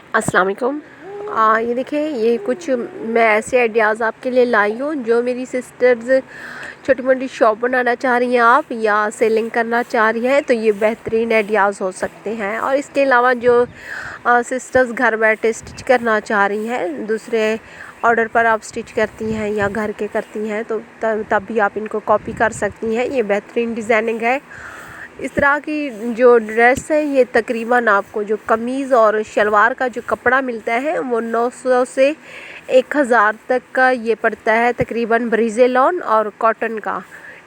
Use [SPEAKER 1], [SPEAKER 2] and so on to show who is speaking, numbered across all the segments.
[SPEAKER 1] अस्सलाम वालेकुम। ये देखिए, ये कुछ मैं ऐसे आइडियाज़ आपके लिए लाई हूँ जो मेरी सिस्टर्स छोटी मोटी शॉप बनाना चाह रही हैं आप, या सेलिंग करना चाह रही हैं, तो ये बेहतरीन आइडियाज़ हो सकते हैं। और इसके अलावा जो सिस्टर्स घर बैठे स्टिच करना चाह रही हैं, दूसरे ऑर्डर पर आप स्टिच करती हैं या घर के करती हैं, तो तब भी आप इनको कॉपी कर सकती हैं। ये बेहतरीन डिज़ाइनिंग है। इस तरह की जो ड्रेस है, ये तकरीबन आपको जो कमीज़ और शलवार का जो कपड़ा मिलता है वो 900 से 1000 तक का ये पड़ता है, तकरीबन ब्रीज़ेलॉन और कॉटन का।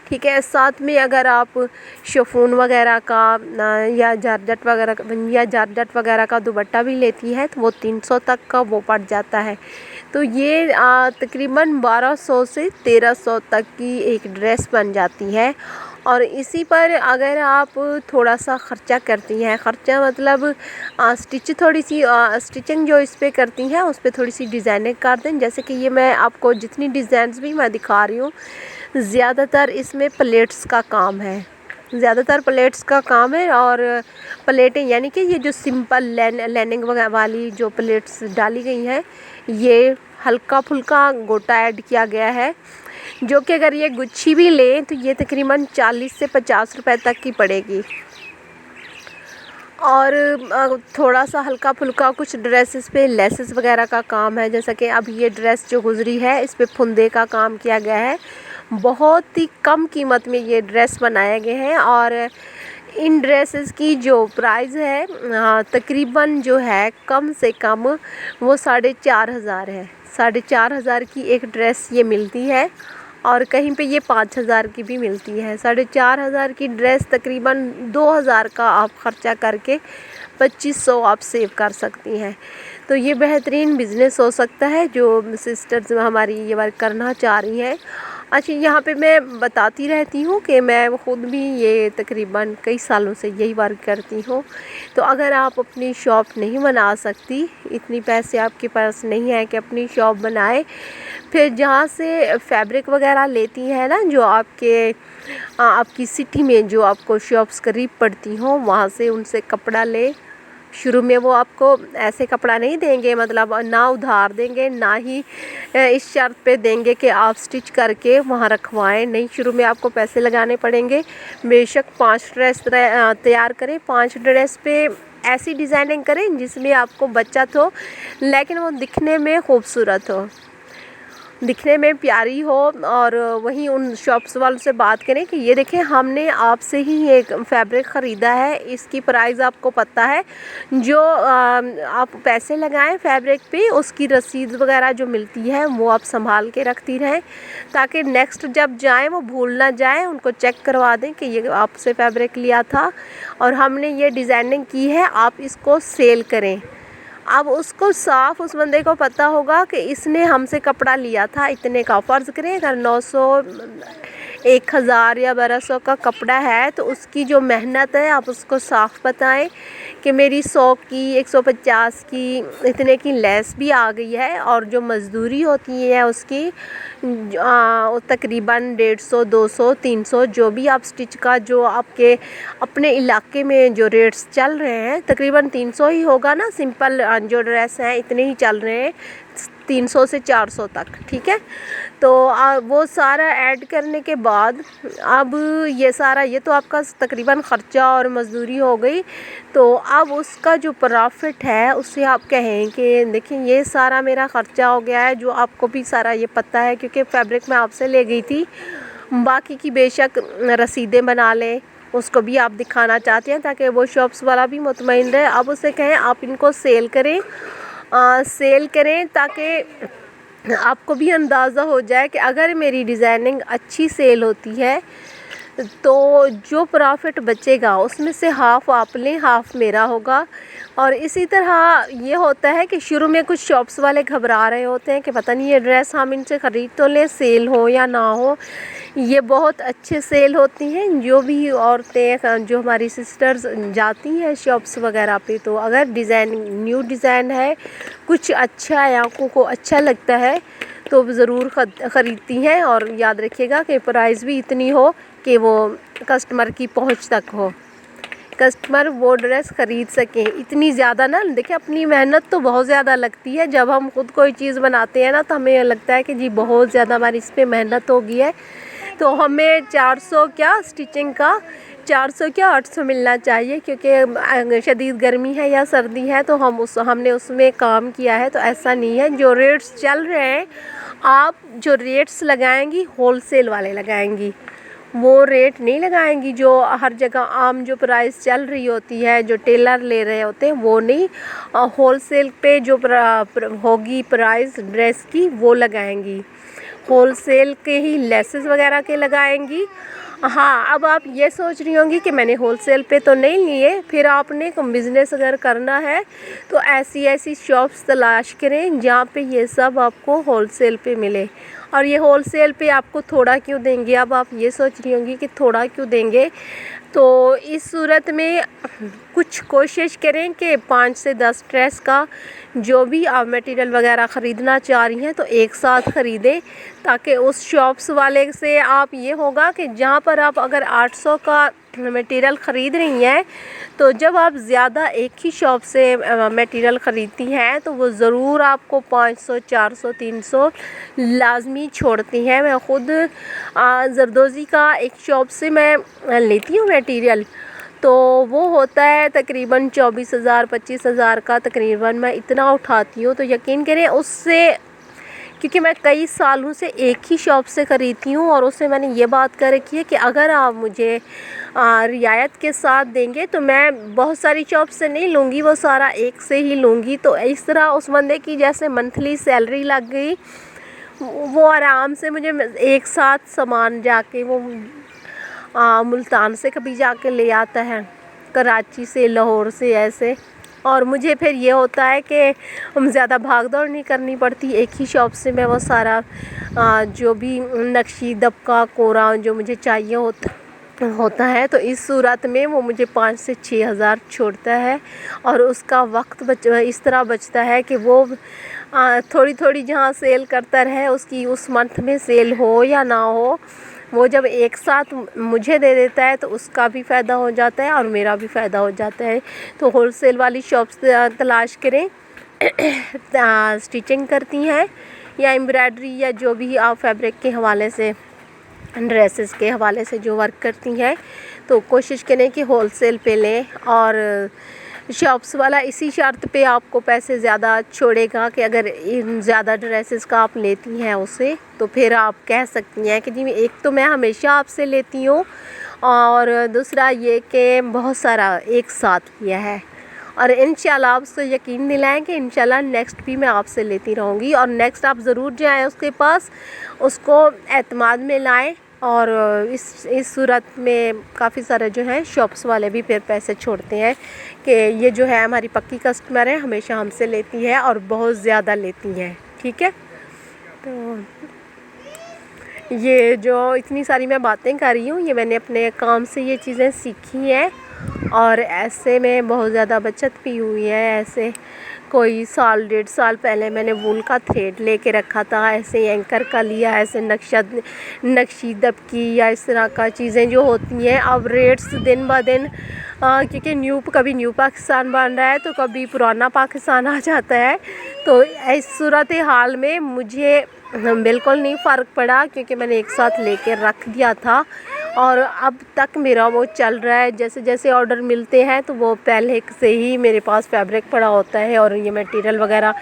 [SPEAKER 1] ठीक है, साथ में अगर आप शिफॉन वगैरह का या जारजट वगैरह का दुपट्टा भी लेती है तो वो 300 तक का वो पड़ जाता है। तो ये तकरीबन 1200 से 1300 तक की एक ड्रेस बन जाती है। और इसी पर अगर आप थोड़ा सा ख़र्चा करती हैं, ख़र्चा मतलब स्टिचिंग जो इस पे करती हैं उस पे थोड़ी सी डिज़ाइनिंग कर दें। जैसे कि ये मैं आपको जितनी डिज़ाइंस भी मैं दिखा रही हूँ, ज़्यादातर इसमें प्लेट्स का काम है, और प्लेटें यानी कि ये जो सिंपल लाइनिंग वगैरह वाली जो प्लेट्स डाली गई हैं, ये हल्का फुल्का गोटा ऐड किया गया है, जो कि अगर ये गुच्छी भी लें तो ये तकरीबन 40 से 50 रुपए तक की पड़ेगी। और थोड़ा सा हल्का फुल्का कुछ ड्रेसेस पे लेसेस वगैरह का काम है। जैसा कि अब ये ड्रेस जो गुजरी है, इस पे फुंदे का काम किया गया है। बहुत ही कम कीमत में ये ड्रेस बनाए गए हैं। और इन ड्रेसेस की जो प्राइस है तकरीबन जो है कम से कम वो 4500 है। 4500 की एक ड्रेस ये मिलती है, और कहीं पे ये 5000 की भी मिलती है। 4500 की ड्रेस तकरीबन 2000 का आप ख़र्चा करके 2500 आप सेव कर सकती हैं। तो ये बेहतरीन बिज़नेस हो सकता है जो सिस्टर्स हमारी ये वर्क करना चाह रही हैं। अच्छा, यहाँ पे मैं बताती रहती हूँ कि मैं ख़ुद भी ये तकरीबन कई सालों से यही वर्क करती हूँ। तो अगर आप अपनी शॉप नहीं बना सकती, इतनी पैसे आपके पास नहीं है कि अपनी शॉप बनाए, फिर जहाँ से फैब्रिक वगैरह लेती हैं ना, जो आपकी सिटी में जो आपको शॉप्स करीब पड़ती हों, वहाँ से उनसे कपड़ा ले। शुरू में वो आपको ऐसे कपड़ा नहीं देंगे, मतलब ना उधार देंगे, ना ही इस शर्त पे देंगे कि आप स्टिच करके वहाँ रखवाएं। नहीं, शुरू में आपको पैसे लगाने पड़ेंगे। बेशक 5 ड्रेस तैयार करें, 5 ड्रेस पे ऐसी डिज़ाइनिंग करें जिसमें आपको बचत हो, लेकिन वो दिखने में खूबसूरत हो, दिखने में प्यारी हो। और वहीं उन शॉप्स वालों से बात करें कि ये देखें, हमने आपसे ही ये फैब्रिक ख़रीदा है, इसकी प्राइस आपको पता है, जो आप पैसे लगाएं फैब्रिक पे उसकी रसीद वगैरह जो मिलती है वो आप संभाल के रखती रहें, ताकि नेक्स्ट जब जाएं वो भूल ना जाएं। उनको चेक करवा दें कि ये आपसे फैब्रिक लिया था और हमने ये डिज़ाइनिंग की है, आप इसको सेल करें। अब उसको साफ उस बंदे को पता होगा कि इसने हमसे कपड़ा लिया था इतने का। फ़र्ज़ करें अगर 900 1000 या 1200 का कपड़ा है, तो उसकी जो मेहनत है आप उसको साफ बताएं कि मेरी 100 की 150 की इतने की लेस भी आ गई है, और जो मज़दूरी होती है उसकी तकरीबन 150 200 300 जो भी आप स्टिच का जो आपके अपने इलाके में जो रेट्स चल रहे हैं, तकरीबन 300 ही होगा ना। सिंपल जो ड्रेस हैं इतने ही चल रहे हैं, 300 से 400 तक। ठीक है, तो वो सारा ऐड करने के बाद अब ये तो आपका तकरीबन ख़र्चा और मज़दूरी हो गई। तो अब उसका जो प्रॉफिट है उससे आप कहें कि देखिए, ये सारा मेरा ख़र्चा हो गया है, जो आपको भी सारा ये पता है क्योंकि फैब्रिक मैं आपसे ले गई थी। बाकी की बेशक रसीदें बना लें, उसको भी आप दिखाना चाहते हैं ताकि वो शॉप्स वाला भी मुतमईन रहे। अब उसे कहें आप इनको सेल करें ताकि आपको भी अंदाज़ा हो जाए कि अगर मेरी डिज़ाइनिंग अच्छी सेल होती है तो जो प्रॉफिट बचेगा उसमें से हाफ़ आप लें, हाफ़ मेरा होगा। और इसी तरह ये होता है कि शुरू में कुछ शॉप्स वाले घबरा रहे होते हैं कि पता नहीं ये ड्रेस हम इनसे ख़रीद तो लें, सेल हो या ना हो। ये बहुत अच्छे सेल होती हैं। जो भी औरतें जो हमारी सिस्टर्स जाती हैं शॉप्स वगैरह पे, तो अगर न्यू डिज़ाइन है, कुछ अच्छा है, आंखों को अच्छा लगता है, तो ज़रूर ख़रीदती हैं। और याद रखिएगा कि प्राइस भी इतनी हो कि वो कस्टमर की पहुंच तक हो, कस्टमर वो ड्रेस ख़रीद सकें। इतनी ज़्यादा ना देखिए, अपनी मेहनत तो बहुत ज़्यादा लगती है। जब हम खुद कोई चीज़ बनाते हैं ना तो हमें लगता है कि जी बहुत ज़्यादा हमारी इस पे मेहनत हो गई है, तो हमें 400 क्या स्टिचिंग का 400 क्या 800 मिलना चाहिए, क्योंकि शदीद गर्मी है या सर्दी है तो हमने उसमें काम किया है। तो ऐसा नहीं है, जो रेट्स चल रहे हैं आप जो रेट्स लगाएंगी होलसेल वाले लगाएंगी, वो रेट नहीं लगाएंगी जो हर जगह आम जो प्राइस चल रही होती है, जो टेलर ले रहे होते हैं वो नहीं। होलसेल पे जो होगी प्राइस ड्रेस की वो लगाएंगी, होलसेल के ही लेसेस वगैरह के लगाएंगी। हाँ, अब आप ये सोच रही होंगी कि मैंने होलसेल पे तो नहीं लिए, फिर आपने बिज़नेस अगर करना है तो ऐसी शॉप्स तलाश करें जहाँ पे ये सब आपको होलसेल पे मिले। और ये होलसेल पे आपको थोड़ा क्यों देंगे, अब आप ये सोच रही होंगी कि थोड़ा क्यों देंगे, तो इस सूरत में कुछ कोशिश करें कि 5 से 10 ड्रेस का जो भी आप मटेरियल वगैरह ख़रीदना चाह रही हैं तो एक साथ ख़रीदें, ताकि उस शॉप्स वाले से आप ये होगा कि जहाँ पर आप अगर 800 का मटेरियल ख़रीद रही हैं तो जब आप ज़्यादा एक ही शॉप से मटेरियल ख़रीदती हैं तो वो ज़रूर आपको 500 400 300 लाजमी छोड़ती हैं। मैं ख़ुद जरदोज़ी का एक शॉप से मैं लेती हूँ मटेरियल, तो वो होता है तकरीबन 24,000 25,000 का तकरीबन मैं इतना उठाती हूँ। तो यकीन करें उससे, क्योंकि मैं कई सालों से एक ही शॉप से ख़रीदती हूँ और उससे मैंने ये बात कर रखी है कि अगर आप मुझे रियायत के साथ देंगे तो मैं बहुत सारी शॉप से नहीं लूँगी, वो सारा एक से ही लूँगी। तो इस तरह उस बंदे की जैसे मंथली सैलरी लग गई, वो आराम से मुझे एक साथ सामान जाके वो मुल्तान से कभी जाके ले आता है, कराची से, लाहौर से, ऐसे। और मुझे फिर ये होता है कि ज़्यादा भाग दौड़ नहीं करनी पड़ती, एक ही शॉप से मैं वो सारा जो भी नक्शी दबका कोरा जो मुझे चाहिए होता है, तो इस सूरत में वो मुझे 5 से 6 हज़ार छोड़ता है। और उसका वक्त इस तरह बचता है कि वो थोड़ी थोड़ी जहाँ सेल करता रहे, उसकी उस मंथ में सेल हो या ना हो, वो जब एक साथ मुझे दे देता है तो उसका भी फ़ायदा हो जाता है और मेरा भी फ़ायदा हो जाता है। तो होलसेल वाली शॉप्स तलाश करें स्टिचिंग करती हैं या एम्ब्रॉयडरी या जो भी आप फैब्रिक के हवाले से, ड्रेसेस के हवाले से जो वर्क करती हैं, तो कोशिश करें कि होलसेल पे लें। और शॉप्स वाला इसी शर्त पे आपको पैसे ज़्यादा छोड़ेगा कि अगर इन ज़्यादा ड्रेसेस का आप लेती हैं उसे, तो फिर आप कह सकती हैं कि जी एक तो मैं हमेशा आपसे लेती हूँ और दूसरा ये कि बहुत सारा एक साथ किया है। और इंशाल्लाह आप उसको यकीन दिलाएं कि इंशाल्लाह नेक्स्ट भी मैं आपसे लेती रहूँगी। और नेक्स्ट आप ज़रूर जाएं उसके पास, उसको एतमाद में लाएं। और इस सूरत में काफ़ी सारे जो हैं शॉप्स वाले भी फिर पैसे छोड़ते हैं कि ये जो है हमारी पक्की कस्टमर है, हमेशा हमसे लेती है और बहुत ज़्यादा लेती हैं। ठीक है, तो ये जो इतनी सारी मैं बातें कर रही हूँ, ये मैंने अपने काम से ये चीज़ें सीखी हैं और ऐसे में बहुत ज़्यादा बचत भी हुई है। ऐसे कोई साल 1.5 साल पहले मैंने वूल का थ्रेड लेके रखा था, ऐसे एंकर का लिया, ऐसे नक्शी दबकी या इस तरह का चीज़ें जो होती हैं। अब रेट्स दिन ब दिन क्योंकि कभी न्यू पाकिस्तान बन रहा है तो कभी पुराना पाकिस्तान आ जाता है, तो इस सूरत हाल में मुझे बिल्कुल नहीं फ़र्क पड़ा, क्योंकि मैंने एक साथ लेके रख दिया था और अब तक मेरा वो चल रहा है। जैसे जैसे ऑर्डर मिलते हैं तो वो पहले से ही मेरे पास फैब्रिक पड़ा होता है और ये मटेरियल वगैरह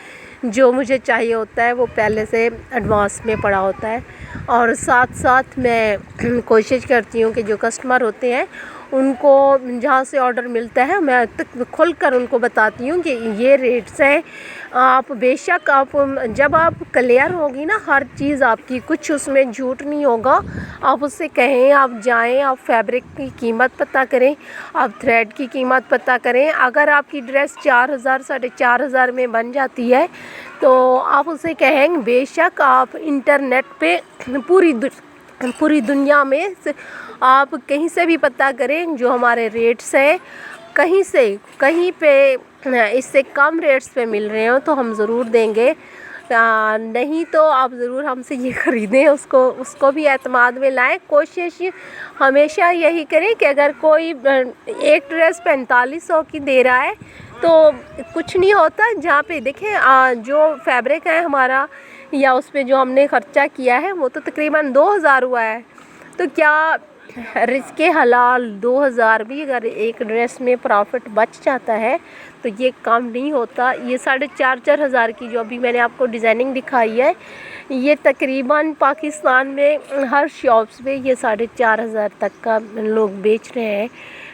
[SPEAKER 1] जो मुझे चाहिए होता है वो पहले से एडवांस में पड़ा होता है। और साथ साथ मैं कोशिश करती हूँ कि जो कस्टमर होते हैं उनको जहाँ से ऑर्डर मिलता है मैं तक खुल कर उनको बताती हूँ कि ये रेट्स हैं। आप बेशक आप जब आप क्लियर होगी ना हर चीज़ आपकी, कुछ उसमें झूठ नहीं होगा, आप उससे कहें, आप जाएं, आप फैब्रिक की कीमत पता करें, आप थ्रेड की कीमत पता करें। अगर आपकी ड्रेस 4,000 4,500 में बन जाती है तो आप उसे कहें, बेशक आप इंटरनेट पे पूरी दुनिया में आप कहीं से भी पता करें, जो हमारे रेट्स हैं कहीं पे इससे कम रेट्स पे मिल रहे हो तो हम ज़रूर देंगे। نہیں تو آپ ضرور ہم سے یہ خریدیں، اس کو بھی اعتماد میں لائیں۔ کوشش ہمیشہ یہی کریں کہ اگر کوئی ایک ڈریس 4500 کی دے رہا ہے تو کچھ نہیں ہوتا، جہاں پہ دیکھیں جو فیبرک ہے ہمارا یا اس پہ جو ہم نے خرچہ کیا ہے وہ تو تقریباً 2000 ہوا ہے، تو کیا رزق حلال 2000 بھی اگر ایک ڈریس میں پرافٹ بچ جاتا ہے تو یہ کام نہیں ہوتا۔ یہ 4500 کی جو ابھی میں نے آپ کو ڈیزائننگ دکھائی ہے، یہ تقریباً پاکستان میں ہر شاپس پہ یہ 4500 تک کا لوگ بیچ رہے ہیں،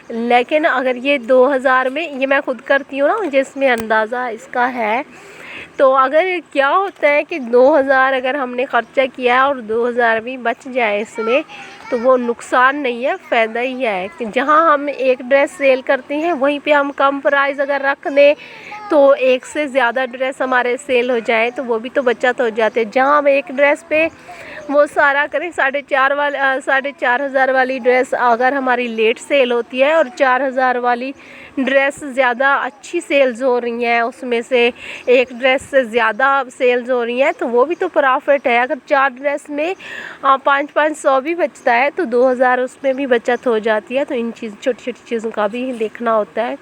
[SPEAKER 1] لیکن اگر یہ 2000 میں، یہ میں خود کرتی ہوں نا، جس میں اندازہ اس کا ہے، تو اگر کیا ہوتا ہے کہ 2000 اگر ہم نے خرچہ کیا ہے اور 2000 بھی بچ جائے اس میں، تو وہ نقصان نہیں ہے، فائدہ ہی ہے کہ جہاں ہم ایک ڈریس سیل کرتے ہیں وہیں پہ ہم کم پرائز اگر رکھ دیں تو ایک سے زیادہ ڈریس ہمارے سیل ہو جائے تو وہ بھی تو بچت ہو جاتے۔ جہاں ہم ایک ڈریس پہ وہ سارا کریں، 4500 والی ڈریس اگر ہماری لیٹ سیل ہوتی ہے اور 4000 والی ڈریس زیادہ اچھی سیلز ہو رہی ہیں، اس میں سے ایک ڈریس سے زیادہ سیلز ہو رہی ہیں، تو وہ بھی تو پرافٹ ہے۔ اگر 4 ڈریس میں 500 بھی بچتا ہے تو 2000 اس میں بھی بچت ہو جاتی ہے۔ تو ان چھوٹی چھوٹی چیزوں کا بھی دیکھنا ہوتا ہے۔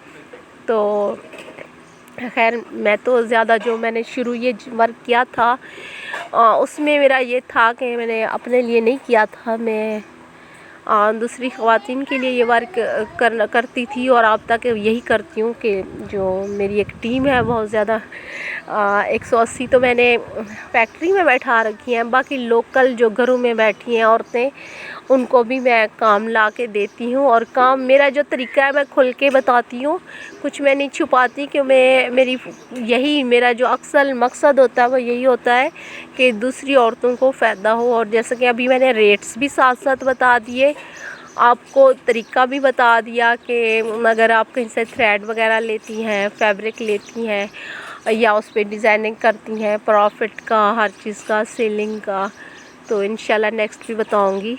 [SPEAKER 1] تو خیر میں تو زیادہ جو میں نے شروع یہ ورک کیا تھا اس میں میرا یہ تھا کہ میں نے اپنے لیے نہیں کیا تھا، میں دوسری خواتین کے لیے یہ ورک کرتی تھی، اور اب تک یہی کرتی ہوں کہ جو میری ایک ٹیم ہے بہت زیادہ 180 تو میں نے فیکٹری میں بیٹھا رکھی ہیں، باقی لوکل جو گھروں میں بیٹھی ہیں عورتیں ان کو بھی میں کام لا کے دیتی ہوں، اور کام میرا جو طریقہ ہے میں کھل کے بتاتی ہوں، کچھ میں نہیں چھپاتی، کہ یہی میرا جو اصل مقصد ہوتا ہے وہ یہی ہوتا ہے کہ دوسری عورتوں کو فائدہ ہو۔ اور جیسے کہ ابھی میں نے ریٹس بھی ساتھ ساتھ بتا دیے، آپ کو طریقہ بھی بتا دیا کہ اگر آپ کہیں سے تھریڈ وغیرہ لیتی ہیں، فیبرک لیتی ہیں یا اس پہ ڈیزائننگ کرتی ہیں، پرافٹ کا، ہر چیز کا، سیلنگ کا، تو انشاءاللہ نیکسٹ بھی بتاؤں گی۔